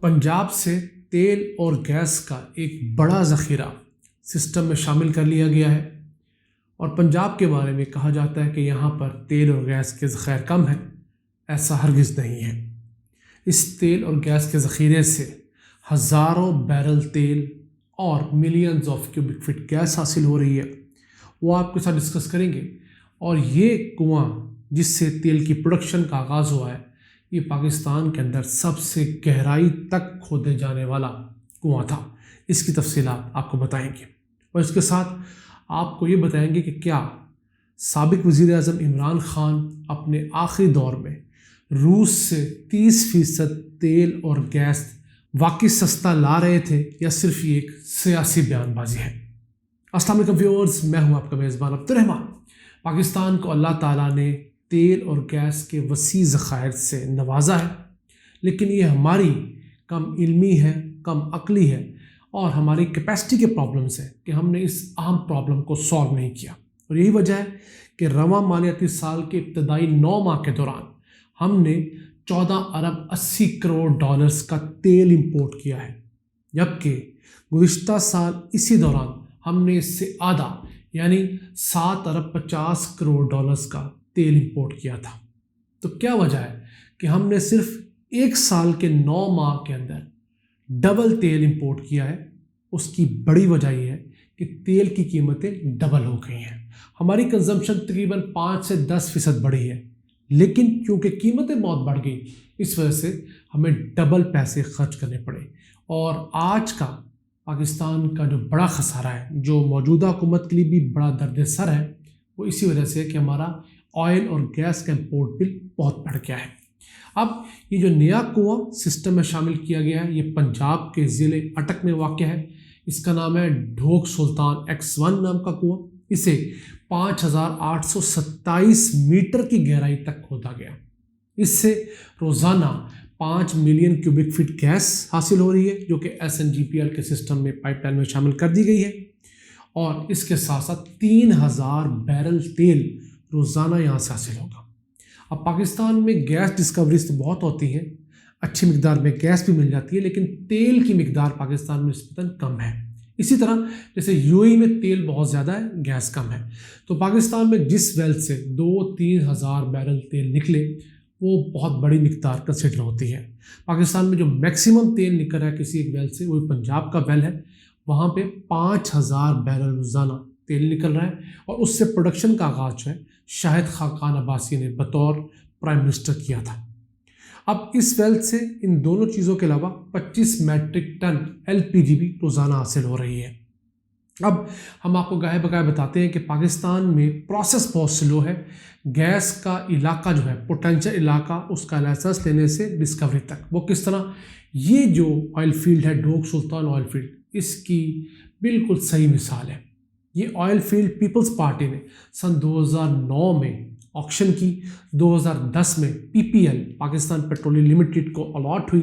پنجاب سے تیل اور گیس کا ایک بڑا ذخیرہ سسٹم میں شامل کر لیا گیا ہے، اور پنجاب کے بارے میں کہا جاتا ہے کہ یہاں پر تیل اور گیس کے ذخائر کم ہیں۔ ایسا ہرگز نہیں ہے۔ اس تیل اور گیس کے ذخیرے سے ہزاروں بیرل تیل اور millions of cubic feet gas حاصل ہو رہی ہے، وہ آپ کے ساتھ ڈسکس کریں گے۔ اور یہ کنواں جس سے تیل کی پروڈکشن کا آغاز ہوا ہے، یہ پاکستان کے اندر سب سے گہرائی تک کھودے جانے والا کنواں تھا۔ اس کی تفصیلات آپ کو بتائیں گے، اور اس کے ساتھ آپ کو یہ بتائیں گے کہ کیا سابق وزیر اعظم عمران خان اپنے آخری دور میں روس سے 30% تیل اور گیس واقعی سستا لا رہے تھے، یا صرف یہ ایک سیاسی بیان بازی ہے؟ السلام علیکم ویورز، میں ہوں آپ کا میزبان عبد الرحمان۔ پاکستان کو اللہ تعالیٰ نے تیل اور گیس کے وسیع ذخائر سے نوازا ہے، لیکن یہ ہماری کم علمی ہے، کم عقلی ہے، اور ہماری کیپیسٹی کے پرابلمس ہیں کہ ہم نے اس اہم پرابلم کو سالو نہیں کیا۔ اور یہی وجہ ہے کہ رواں مالیاتی سال کے ابتدائی 9 ماہ کے دوران ہم نے 14 ارب 80 کروڑ ڈالرز کا تیل امپورٹ کیا ہے، جبکہ گزشتہ سال اسی دوران ہم نے اس سے آدھا یعنی 7 ارب 50 کروڑ ڈالرز کا تیل امپورٹ کیا تھا۔ تو کیا وجہ ہے کہ ہم نے صرف ایک سال کے 9 ماہ کے اندر ڈبل تیل امپورٹ کیا ہے؟ اس کی بڑی وجہ یہ ہے کہ تیل کی قیمتیں ڈبل ہو گئی ہیں۔ ہماری کنزمپشن تقریباً 5 سے 10% بڑھی ہے، لیکن کیونکہ قیمتیں بہت بڑھ گئی، اس وجہ سے ہمیں ڈبل پیسے خرچ کرنے پڑے۔ اور آج کا پاکستان کا جو بڑا خسارہ ہے، جو موجودہ حکومت کے لیے بھی بڑا درد سر ہے، وہ اسی وجہ سے ہے کہ ہمارا آئل اور گیس کا امپورٹ بل بہت بڑھ گیا ہے۔ اب یہ جو نیا کنواں سسٹم میں شامل کیا گیا ہے، یہ پنجاب کے ضلع اٹک میں واقع ہے۔ اس کا نام ہے ڈھوک سلطان X1 نام کا کنواں۔ اسے 5827 میٹر کی گہرائی تک کھودا گیا۔ اس سے روزانہ 5 ملین کیوبک فٹ گیس حاصل ہو رہی ہے، جو کہ SNGPL کے سسٹم میں پائپ لائن میں شامل کر دی گئی ہے، اور اس کے ساتھ ساتھ 3000 بیرل تیل روزانہ یہاں سے حاصل ہوگا۔ اب پاکستان میں گیس ڈسکوریز تو بہت ہوتی ہیں، اچھی مقدار میں گیس بھی مل جاتی ہے، لیکن تیل کی مقدار پاکستان میں نسبتاً کم ہے۔ اسی طرح جیسے UAE میں تیل بہت زیادہ ہے، گیس کم ہے، تو پاکستان میں جس ویل سے 2-3 ہزار بیرل تیل نکلے، وہ بہت بڑی مقدار کنسیڈر ہوتی ہے۔ پاکستان میں جو میکسیمم تیل نکل رہا ہے کسی ایک ویل سے، وہ پنجاب کا ویل ہے، وہاں پہ 5000 بیرل روزانہ تیل نکل رہا ہے، اور اس سے پروڈکشن کا آغاز جو ہے شاہد خاقان عباسی نے بطور پرائم منسٹر کیا تھا۔ اب اس ویل سے ان دونوں چیزوں کے علاوہ 25 میٹرک ٹن LPG بھی روزانہ حاصل ہو رہی ہے۔ اب ہم آپ کو گاہے بگاہے بتاتے ہیں کہ پاکستان میں پروسیس بہت سلو ہے۔ گیس کا علاقہ جو ہے، پوٹینشیل علاقہ، اس کا لائسنس لینے سے ڈسکوری تک، وہ کس طرح؟ یہ جو آئل فیلڈ ہے ڈھوک سلطان آئل فیلڈ، اس کی بالکل صحیح مثال ہے۔ یہ آئل فیلڈ پیپلز پارٹی نے سن 2009 میں آکشن کی، 2010 میں PPL پاکستان پیٹرولیم لمیٹڈ کو الاٹ ہوئی،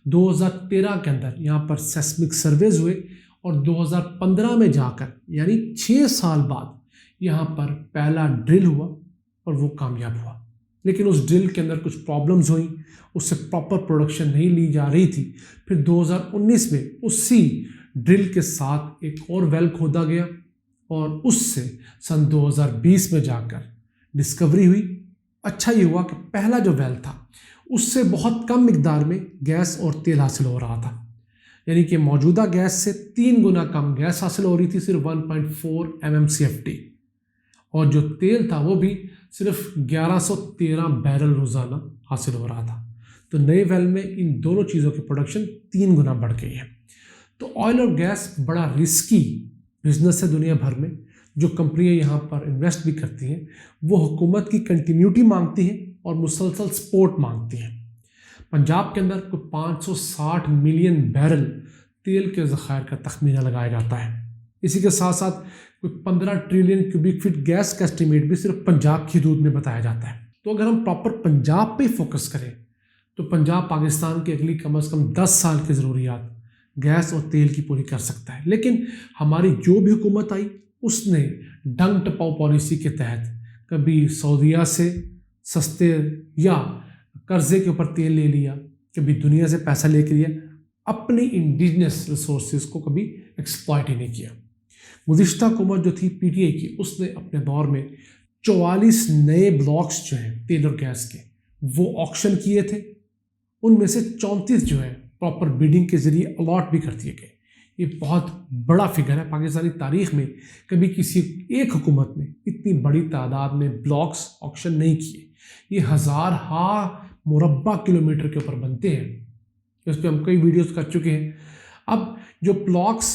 2013 کے اندر یہاں پر سیسمک سرویز ہوئے، اور 2015 میں جا کر یعنی 6 سال بعد یہاں پر پہلا ڈرل ہوا، اور وہ کامیاب ہوا۔ لیکن اس ڈرل کے اندر کچھ پرابلمز ہوئیں، اس سے پراپر پروڈکشن نہیں لی جا رہی تھی۔ پھر 2019 میں اسی ڈرل کے ساتھ ایک اور ویل کھودا گیا، اور اس سے سن 2020 میں جا کر ڈسکوری ہوئی۔ اچھا یہ ہوا کہ پہلا جو ویل تھا، اس سے بہت کم مقدار میں گیس اور تیل حاصل ہو رہا تھا، یعنی کہ موجودہ گیس سے 3 گنا کم گیس حاصل ہو رہی تھی، صرف 1.4 MMCFD، اور جو تیل تھا وہ بھی صرف 1113 بیرل روزانہ حاصل ہو رہا تھا۔ تو نئے ویل میں ان دونوں چیزوں کی پروڈکشن 3 گنا بڑھ گئی ہے۔ تو آئل اور گیس بڑا رسکی بزنس ہے دنیا بھر میں۔ جو کمپنیاں یہاں پر انویسٹ بھی کرتی ہیں، وہ حکومت کی کنٹینیوٹی مانگتی ہیں اور مسلسل سپورٹ مانگتی ہیں۔ پنجاب کے اندر کوئی 560 ملین بیرل تیل کے ذخائر کا تخمینہ لگایا جاتا ہے۔ اسی کے ساتھ ساتھ کوئی 15 ٹریلین کیوبک فٹ گیس کا اسٹیمیٹ بھی صرف پنجاب کی حدود میں بتایا جاتا ہے۔ تو اگر ہم پراپر پنجاب پہ فوکس کریں، تو پنجاب پاکستان کی اگلی کم از کم 10 سال کی ضروریات گیس اور تیل کی پوری کر سکتا ہے۔ لیکن ہماری جو بھی حکومت آئی، اس نے ڈنگ ٹپاؤ پالیسی کے تحت کبھی سعودیہ سے سستے یا قرضے کے اوپر تیل لے لیا، کبھی دنیا سے پیسہ لے کے لیا، اپنی انڈیجنس ریسورسز کو کبھی ایکسپلائٹ ہی نہیں کیا۔ گزشتہ حکومت جو تھی پی ٹی آئی کی، اس نے اپنے دور میں 44 نئے بلاکس جو ہیں تیل اور گیس کے وہ آکشن کیے تھے، ان میں سے 34 جو ہے پراپر بیڈنگ کے ذریعے الاٹ بھی کر دیے گئے۔ یہ بہت بڑا فگر ہے، پاکستانی تاریخ میں کبھی کسی ایک حکومت نے اتنی بڑی تعداد میں بلاکس آکشن نہیں کیے۔ یہ ہزارہا مربع کلومیٹر کے اوپر بنتے ہیں، اس پہ ہم کئی ویڈیوز کر چکے ہیں۔ اب جو بلاکس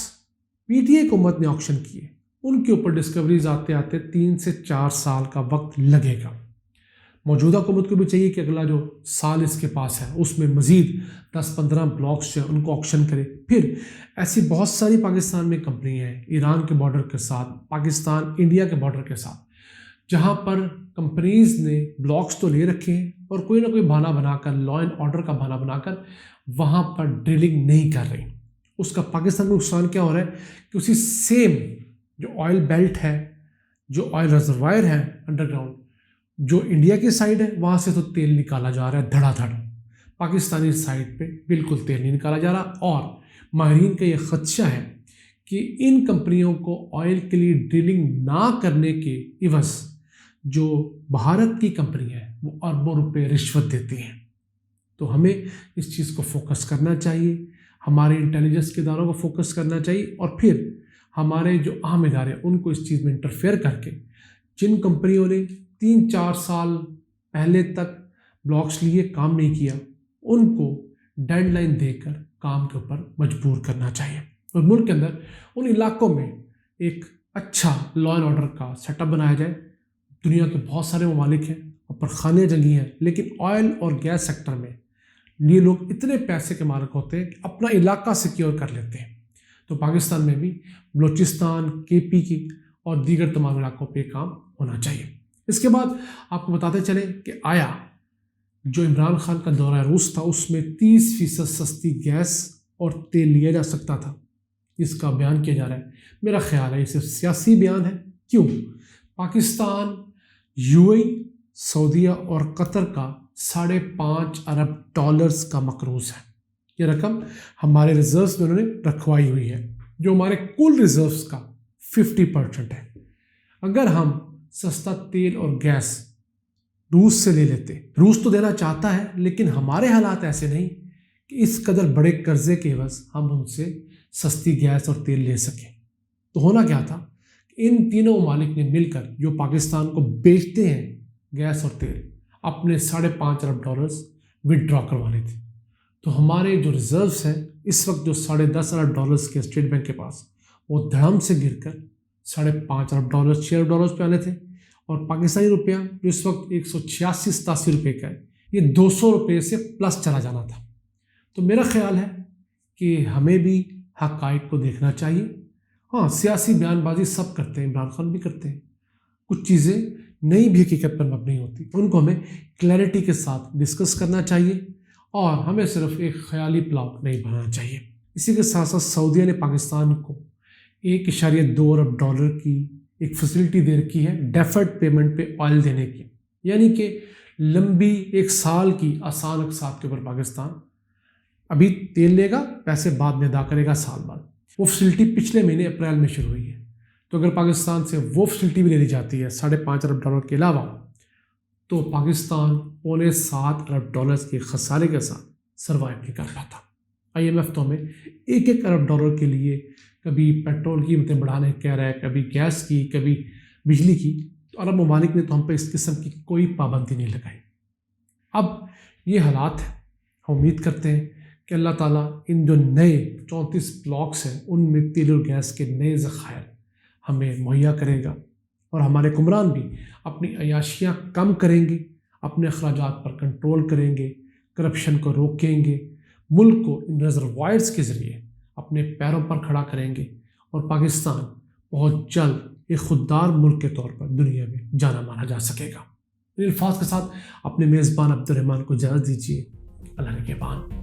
پی ٹی آئی حکومت نے آکشن کیے، ان کے اوپر ڈسکوریز آتے آتے 3 سے 4 سال کا وقت لگے گا۔ موجودہ حکومت کو بھی چاہیے کہ اگلا جو سال اس کے پاس ہے اس میں مزید 10-15 بلاکس جو ہیں ان کو آکشن کرے۔ پھر ایسی بہت ساری پاکستان میں کمپنیاں ہیں، ایران کے بارڈر کے ساتھ، پاکستان انڈیا کے بارڈر کے ساتھ، جہاں پر کمپنیز نے بلاکس تو لے رکھے ہیں اور کوئی نہ کوئی بہانہ بنا کر، لا اینڈ آرڈر کا بہانہ بنا کر وہاں پر ڈرلنگ نہیں کر رہی۔ اس کا پاکستان کو نقصان کیا ہو رہا ہے کہ اسی سیم جو آئل بیلٹ ہے، جو آئل ریزروائر ہے انڈر گراؤنڈ، جو انڈیا کی سائڈ ہے وہاں سے تو تیل نکالا جا رہا ہے دھڑا دھڑ، پاکستانی سائڈ پہ بالکل تیل نہیں نکالا جا رہا۔ اور ماہرین کا یہ خدشہ ہے کہ ان کمپنیوں کو آئل کے لیے ڈرلنگ نہ کرنے کے عوض جو بھارت کی کمپنی ہے وہ اربوں روپے رشوت دیتی ہیں۔ تو ہمیں اس چیز کو فوکس کرنا چاہیے، ہمارے انٹیلیجنس کے اداروں کو فوکس کرنا چاہیے، اور پھر ہمارے جو اہم ادارے ان کو اس چیز میں انٹرفیئر کر کے جن کمپنیوں نے 3-4 سال پہلے تک بلاکس لیے کام نہیں کیا ان کو ڈیڈ لائن دے کر کام کے اوپر مجبور کرنا چاہیے، اور ملک کے اندر ان علاقوں میں ایک اچھا لا اینڈ آرڈر کا سیٹ اپ بنایا جائے۔ دنیا کے بہت سارے ممالک ہیں اور پر خانے جنگی ہیں، لیکن آئل اور گیس سیکٹر میں یہ لوگ اتنے پیسے کے مالک ہوتے ہیں کہ اپنا علاقہ سیکیور کر لیتے ہیں۔ تو پاکستان میں بھی بلوچستان، کے پی کی اور دیگر تمام علاقوں پہ کام ہونا چاہیے۔ اس کے بعد آپ کو بتاتے چلیں کہ آیا جو عمران خان کا دورہ روس تھا اس میں 30% سستی گیس اور تیل لیا جا سکتا تھا، اس کا بیان کیا جا رہا ہے۔ میرا خیال ہے یہ صرف سیاسی بیان ہے۔ کیوں؟ پاکستان، یو اے ای، سعودیہ اور قطر کا $5.5 ارب کا مقروض ہے۔ یہ رقم ہمارے ریزروز میں انہوں نے رکھوائی ہوئی ہے، جو ہمارے کل ریزروز کا 50% ہے۔ اگر ہم سستا تیل اور گیس روس سے لے لیتے، روس تو دینا چاہتا ہے لیکن ہمارے حالات ایسے نہیں کہ اس قدر بڑے قرضے کے عوض ہم ان سے سستی گیس اور تیل لے سکیں۔ تو ہونا کیا تھا کہ ان تینوں ممالک نے مل کر جو پاکستان کو بیچتے ہیں گیس اور تیل، اپنے $5.5 ارب وڈرا کروانے تھے۔ تو ہمارے جو ریزروز ہیں اس وقت جو $10.5 ارب کے اسٹیٹ بینک کے پاس، وہ دھڑام سے گر کر $5.5 ارب $6 ارب پہ آنے تھے، اور پاکستانی روپیہ جو اس وقت 186-87 روپے کا ہے، یہ 200 روپے سے پلس چلا جانا تھا۔ تو میرا خیال ہے کہ ہمیں بھی حقائق کو دیکھنا چاہیے۔ ہاں، سیاسی بیان بازی سب کرتے ہیں، عمران خان بھی کرتے ہیں، کچھ چیزیں نئی بھی حقیقت پر مبنی ہوتی، ان کو ہمیں کلیئرٹی کے ساتھ ڈسکس کرنا چاہیے، اور ہمیں صرف ایک خیالی پلاٹ نہیں بنانا چاہیے۔ اسی کے ساتھ ساتھ سعودیہ نے پاکستان کو $1.2 ارب کی ایک فیسلٹی دے رکھی ہے ڈیفرڈ پیمنٹ پہ آئل دینے کی، یعنی کہ لمبی 1 سال کی آسان اقساط کے اوپر پاکستان ابھی تیل لے گا، پیسے بعد میں ادا کرے گا سال بعد۔ وہ فیسلٹی پچھلے مہینے اپریل میں شروع ہوئی ہے، تو اگر پاکستان سے وہ فیسلٹی بھی لے لی جاتی ہے $5.5 ارب کے علاوہ، تو پاکستان $7.25 ارب کے خسارے کے ساتھ سروائیو نہیں کر پاتا۔ آئی ایم ایف تو ہمیں 1 ارب کے لیے کبھی پیٹرول کی قیمتیں بڑھانے کہہ رہا ہے، کبھی گیس کی، کبھی بجلی کی، تو عرب ممالک نے تو ہم پہ اس قسم کی کوئی پابندی نہیں لگائی۔ اب یہ حالات ہیں، ہم امید کرتے ہیں کہ اللہ تعالیٰ ان جو نئے 34 بلاکس ہیں ان میں تیل اور گیس کے نئے ذخائر ہمیں مہیا کرے گا، اور ہمارے حکمران بھی اپنی عیاشیاں کم کریں گے، اپنے اخراجات پر کنٹرول کریں گے، کرپشن کو روکیں گے، ملک کو ان ریزروائرز کے ذریعے اپنے پیروں پر کھڑا کریں گے، اور پاکستان بہت جلد ایک خوددار ملک کے طور پر دنیا میں جانا مانا جا سکے گا۔ ان الفاظ کے ساتھ اپنے میزبان عبد الرحمان کو اجازت دیجیے۔ اللہ نگہبان۔